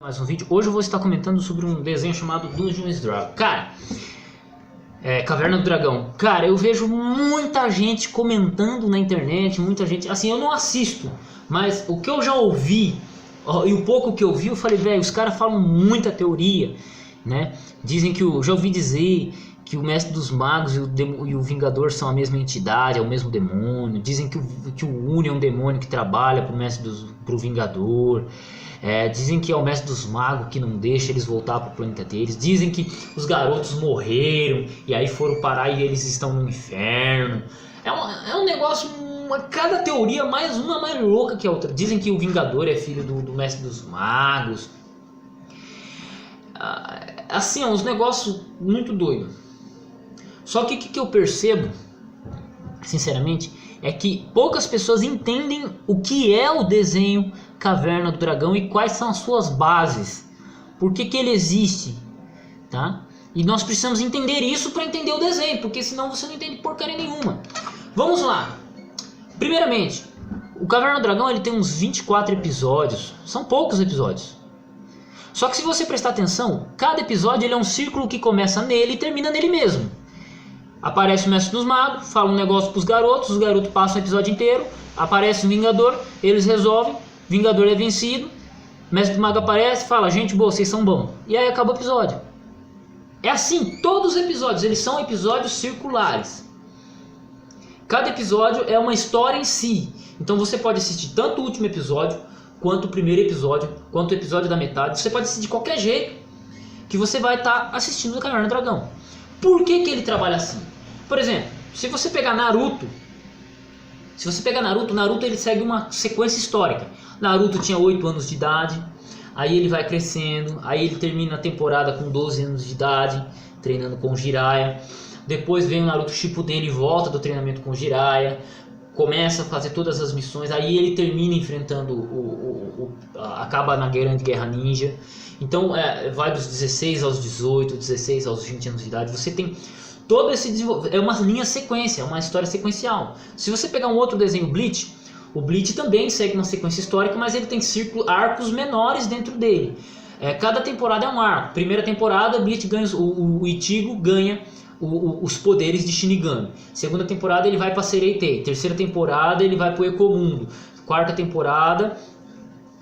Mais um vídeo. Hoje eu vou estar comentando sobre um desenho chamado Dungeons Dragons. Cara, Caverna do Dragão. Cara, eu vejo muita gente comentando na internet, muita gente... Assim, eu não assisto, mas o que eu já ouvi, e o pouco que eu vi, eu falei, velho, os caras falam muita teoria, né? Dizem que já ouvi dizer que o Mestre dos Magos e o Vingador são a mesma entidade, é o mesmo demônio. Dizem que o Uni é um demônio que trabalha pro Vingador. Dizem que é o Mestre dos Magos que não deixa eles voltar para o planeta deles. Dizem que os garotos morreram e aí foram parar e eles estão no inferno. É um negócio, cada teoria mais uma mais louca que a outra. Dizem que o Vingador é filho do Mestre dos Magos. Assim, é uns negócios muito doidos. Só que o que eu percebo, sinceramente, é que poucas pessoas entendem o que é o desenho Caverna do Dragão e quais são as suas bases. Por que ele existe, tá? E nós precisamos entender isso para entender o desenho, porque senão você não entende porcaria nenhuma. Vamos lá. Primeiramente, o Caverna do Dragão ele tem uns 24 episódios. São poucos episódios. Só que se você prestar atenção, cada episódio ele é um círculo que começa nele e termina nele mesmo. Aparece o Mestre dos Magos, fala um negócio para os garotos passam o episódio inteiro, aparece o Vingador, eles resolvem, Vingador é vencido, Mestre dos Magos aparece, fala, gente boa, vocês são bons. E aí acaba o episódio. É assim, todos os episódios, eles são episódios circulares. Cada episódio é uma história em si. Então você pode assistir tanto o último episódio, quanto o primeiro episódio, quanto o episódio da metade. Você pode assistir de qualquer jeito que você vai estar assistindo o Caverna do Dragão. Por que ele trabalha assim? Por exemplo, se você pegar Naruto, Naruto ele segue uma sequência histórica. Naruto tinha 8 anos de idade, aí ele vai crescendo, aí ele termina a temporada com 12 anos de idade, treinando com o Jiraiya. Depois vem o Naruto Shippuden, ele volta do treinamento com o Jiraiya, começa a fazer todas as missões, aí ele termina enfrentando acaba na Grande Guerra Ninja. Então vai dos 16 aos 18, 16 aos 20 anos de idade. Você tem todo esse desenvolvimento, é uma linha sequência, é uma história sequencial. Se você pegar um outro desenho, Bleach, o Bleach também segue uma sequência histórica, mas ele tem arcos menores dentro dele. Cada temporada é um arco. Primeira temporada, Bleach ganha, o Ichigo ganha os poderes de Shinigami. Segunda temporada ele vai para Sereitei. Terceira temporada ele vai para o Ecomundo. Quarta temporada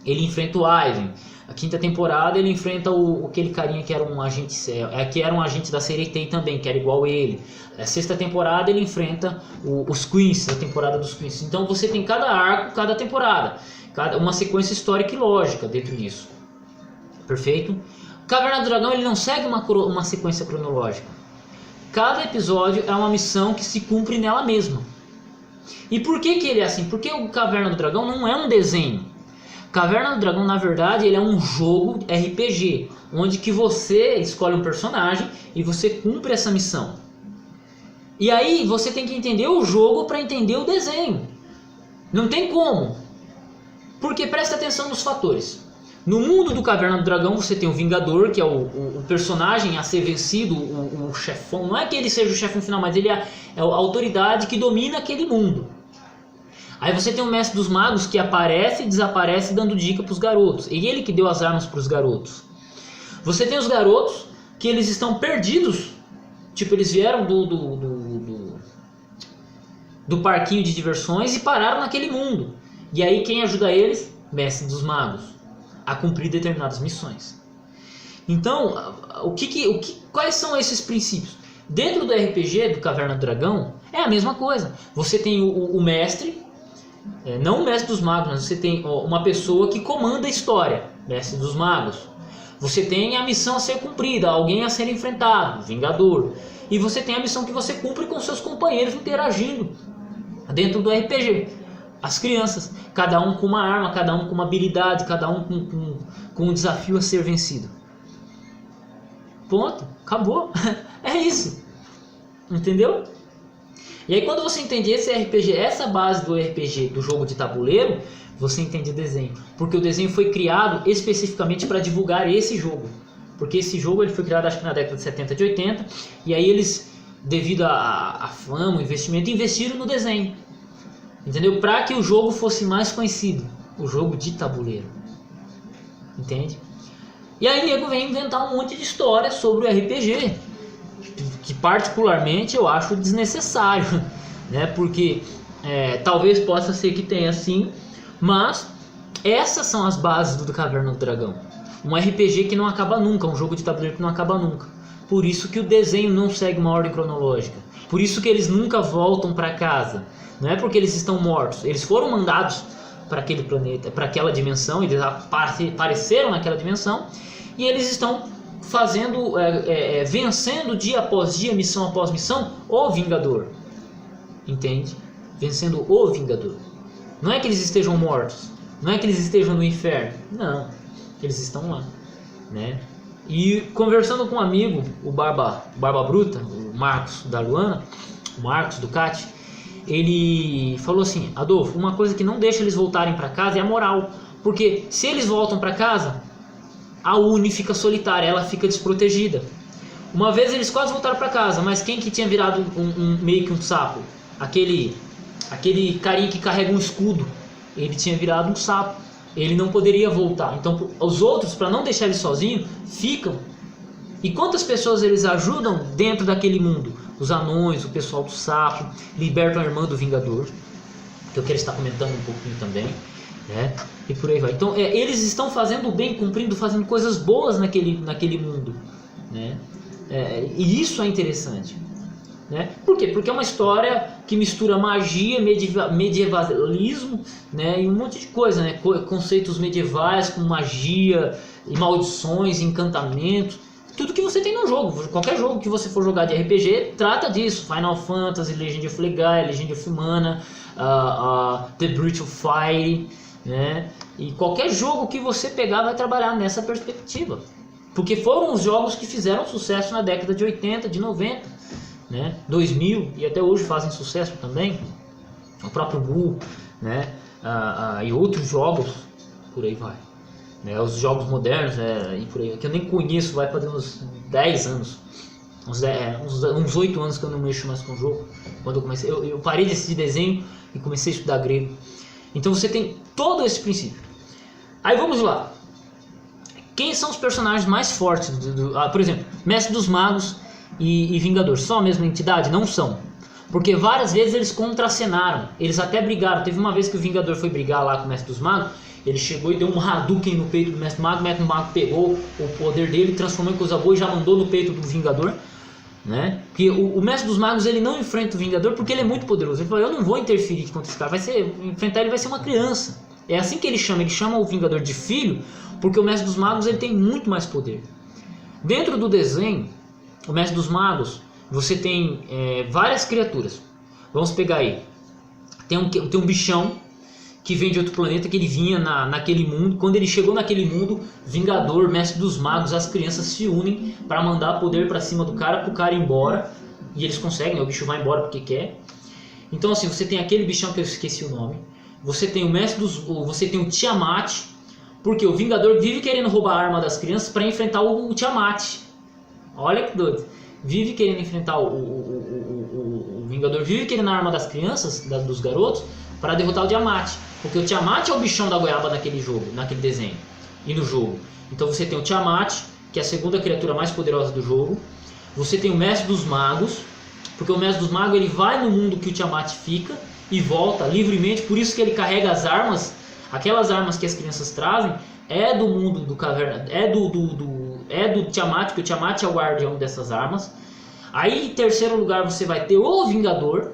ele enfrenta o Aizen. A quinta temporada ele enfrenta aquele carinha que era um agente, que era um agente da Sereitei também, que era igual ele. A sexta temporada ele enfrenta os Queens, a temporada dos Queens. Então você tem cada arco, cada temporada, uma sequência histórica e lógica dentro disso. Perfeito? Caverna do Dragão ele não segue uma sequência cronológica. Cada episódio é uma missão que se cumpre nela mesma. E por que ele é assim? Porque o Caverna do Dragão não é um desenho. Caverna do Dragão, na verdade, ele é um jogo RPG, onde que você escolhe um personagem e você cumpre essa missão. E aí você tem que entender o jogo para entender o desenho. Não tem como. Porque presta atenção nos fatores. No mundo do Caverna do Dragão você tem o Vingador, que é o personagem a ser vencido, o chefão. Não é que ele seja o chefão final, mas ele é a autoridade que domina aquele mundo. Aí você tem o Mestre dos Magos que aparece e desaparece dando dica para os garotos. E ele que deu as armas para os garotos. Você tem os garotos que eles estão perdidos. Tipo, eles vieram do parquinho de diversões e pararam naquele mundo. E aí quem ajuda eles? Mestre dos Magos. A cumprir determinadas missões. Então, quais são esses princípios? Dentro do RPG do Caverna do Dragão é a mesma coisa. Você tem o mestre... não o Mestre dos Magos, mas você tem uma pessoa que comanda a história, Mestre dos Magos. Você tem a missão a ser cumprida, alguém a ser enfrentado, Vingador. E você tem a missão que você cumpre com seus companheiros interagindo dentro do RPG. As crianças, cada um com uma arma, cada um com uma habilidade, cada um com um desafio a ser vencido. Ponto, acabou. É isso. Entendeu? E aí quando você entende esse RPG, essa base do RPG, do jogo de tabuleiro, você entende o desenho. Porque o desenho foi criado especificamente para divulgar esse jogo. Porque esse jogo ele foi criado acho que na década de 70, de 80. E aí eles, devido à fama, ao investimento, investiram no desenho. Entendeu? Para que o jogo fosse mais conhecido. O jogo de tabuleiro. Entende? E aí nego vem inventar um monte de história sobre o RPG, que particularmente eu acho desnecessário, né? Porque talvez possa ser que tenha sim, mas essas são as bases do Caverna do Dragão. Um RPG que não acaba nunca, um jogo de tabuleiro que não acaba nunca. Por isso que o desenho não segue uma ordem cronológica. Por isso que eles nunca voltam para casa. Não é porque eles estão mortos. Eles foram mandados para aquele planeta, para aquela dimensão. Eles apareceram naquela dimensão. E eles estão fazendo, vencendo dia após dia, missão após missão, o Vingador. Entende? Vencendo o Vingador. Não é que eles estejam mortos. Não é que eles estejam no inferno. Não. Eles estão lá. Né? E conversando com um amigo, o Barba Bruta, o Marcos da Luana, o Marcos Ducati, ele falou assim: Adolfo, uma coisa que não deixa eles voltarem para casa é a moral. Porque se eles voltam para casa, a Uni fica solitária, ela fica desprotegida. Uma vez eles quase voltaram para casa, mas quem que tinha virado meio que um sapo? Aquele carinha que carrega um escudo, ele tinha virado um sapo. Ele não poderia voltar. Então os outros, para não deixar ele sozinho, ficam. E quantas pessoas eles ajudam dentro daquele mundo? Os anões, o pessoal do sapo, libertam a irmã do Vingador, que eu quero estar comentando um pouquinho também, né? E por aí vai. Então eles estão fazendo o bem, cumprindo, fazendo coisas boas naquele mundo, né? E isso é interessante, né? Por quê? Porque é uma história que mistura magia, medievalismo, né? E um monte de coisa, né? Conceitos medievais com magia, e maldições, encantamentos. Tudo que você tem no jogo. Qualquer jogo que você for jogar de RPG trata disso. Final Fantasy, Legend of Legaia, Legend of Mana, The Breath of Fire, né? E qualquer jogo que você pegar vai trabalhar nessa perspectiva. Porque foram os jogos que fizeram sucesso na década de 80, de 90, né? 2000 e até hoje fazem sucesso também. O próprio Mu, né? E outros jogos, por aí vai. Os jogos modernos, e por aí, que eu nem conheço, vai fazer uns 10 anos, uns 8 anos que eu não mexo mais com o jogo. Quando eu comecei, eu parei de assistir desenho e comecei a estudar grego. Então você tem todo esse princípio. Aí vamos lá. Quem são os personagens mais fortes? Por exemplo, Mestre dos Magos e Vingador. São a mesma entidade? Não são. Porque várias vezes eles contracenaram. Eles até brigaram. Teve uma vez que o Vingador foi brigar lá com o Mestre dos Magos. Ele chegou e deu um Hadouken no peito do Mestre Mago. O Mestre Mago pegou o poder dele, transformou em coisa boa e já mandou no peito do Vingador, né? Porque o Mestre dos Magos ele não enfrenta o Vingador porque ele é muito poderoso. Ele falou: eu não vou interferir contra esse cara. Enfrentar ele vai ser uma criança. É assim que ele chama o Vingador de filho, porque o Mestre dos Magos ele tem muito mais poder. Dentro do desenho, o Mestre dos Magos, você tem várias criaturas. Vamos pegar aí. Tem um bichão que vem de outro planeta, que ele vinha naquele mundo. Quando ele chegou naquele mundo, Vingador, Mestre dos Magos, as crianças se unem para mandar poder para cima do cara, pro cara ir embora. E eles conseguem, o bicho vai embora porque quer. Então assim, você tem aquele bichão que eu esqueci o nome. Você tem você tem o Tiamat, porque o Vingador vive querendo roubar a arma das crianças para enfrentar o Tiamat. Olha que doido. Vive querendo enfrentar o Vingador, vive querendo a arma das crianças, dos garotos, para derrotar o Tiamat. Porque o Tiamat é o bichão da goiaba naquele jogo, naquele desenho e no jogo. Então você tem o Tiamat, que é a segunda criatura mais poderosa do jogo. Você tem o Mestre dos Magos, porque o Mestre dos Magos ele vai no mundo que o Tiamat fica e volta livremente. Por isso que ele carrega as armas, aquelas armas que as crianças trazem, é do mundo do caverna, é do Tiamat, porque o Tiamat é o guardião dessas armas. Aí em terceiro lugar você vai ter o Vingador.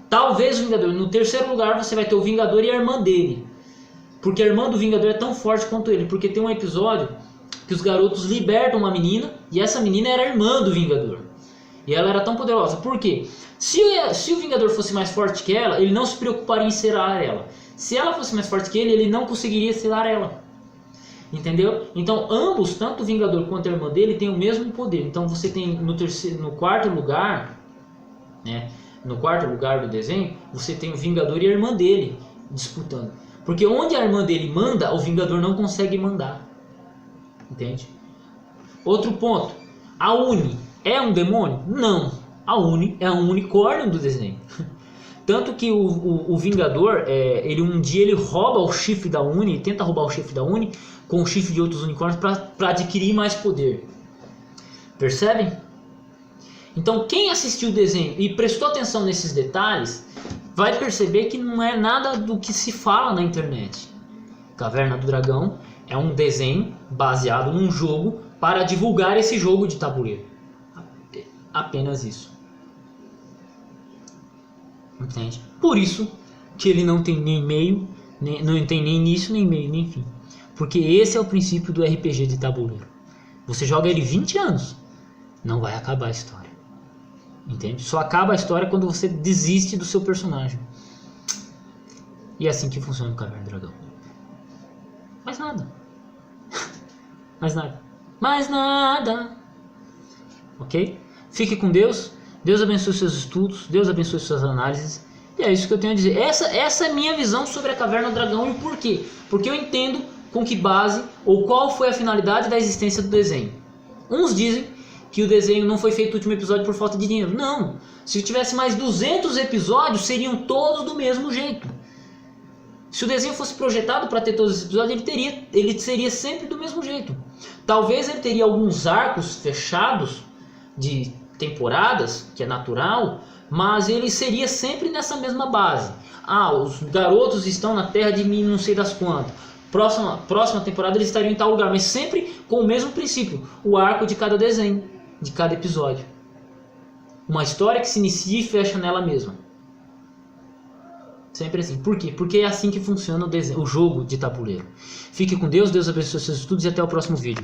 Talvez o Vingador. No terceiro lugar você vai ter o Vingador e a irmã dele. Porque a irmã do Vingador é tão forte quanto ele. Porque tem um episódio que os garotos libertam uma menina. E essa menina era a irmã do Vingador. E ela era tão poderosa. Por quê? Se o Vingador fosse mais forte que ela, ele não se preocuparia em selar ela. Se ela fosse mais forte que ele não conseguiria selar ela. Entendeu? Então ambos, tanto o Vingador quanto a irmã dele, têm o mesmo poder. Então você tem no quarto lugar, né? No quarto lugar do desenho, você tem o Vingador e a irmã dele disputando. Porque onde a irmã dele manda, o Vingador não consegue mandar. Entende? Outro ponto. A Uni é um demônio? Não. A Uni é um unicórnio do desenho. Tanto que o Vingador, ele um dia ele rouba o chifre da Uni, tenta roubar o chifre da Uni com o chifre de outros unicórnios para adquirir mais poder. Percebem? Então quem assistiu o desenho e prestou atenção nesses detalhes vai perceber que não é nada do que se fala na internet. Caverna do Dragão é um desenho baseado num jogo para divulgar esse jogo de tabuleiro. Apenas isso. Entende? Por isso que ele não tem nem meio, não tem nem início, nem meio, nem fim. Porque esse é o princípio do RPG de tabuleiro. Você joga ele 20 anos, não vai acabar a história. Entende? Só acaba a história quando você desiste do seu personagem. E é assim que funciona o Caverna do Dragão. Mais nada. Mais nada. Mais nada. Ok? Fique com Deus. Deus abençoe seus estudos. Deus abençoe suas análises. E é isso que eu tenho a dizer. Essa é a minha visão sobre a Caverna do Dragão. E o porquê? Porque eu entendo com que base ou qual foi a finalidade da existência do desenho. Uns dizem que o desenho não foi feito no último episódio por falta de dinheiro. Não. Se tivesse mais 200 episódios, seriam todos do mesmo jeito. Se o desenho fosse projetado para ter todos os episódios, ele seria sempre do mesmo jeito. Talvez ele teria alguns arcos fechados de temporadas, que é natural, mas ele seria sempre nessa mesma base. Os garotos estão na terra de mim não sei das quantas. Próxima temporada eles estariam em tal lugar, mas sempre com o mesmo princípio. O arco de cada desenho, de cada episódio. Uma história que se inicia e fecha nela mesma. Sempre assim. Por quê? Porque é assim que funciona o jogo de tabuleiro. Fique com Deus, Deus abençoe seus estudos e até o próximo vídeo.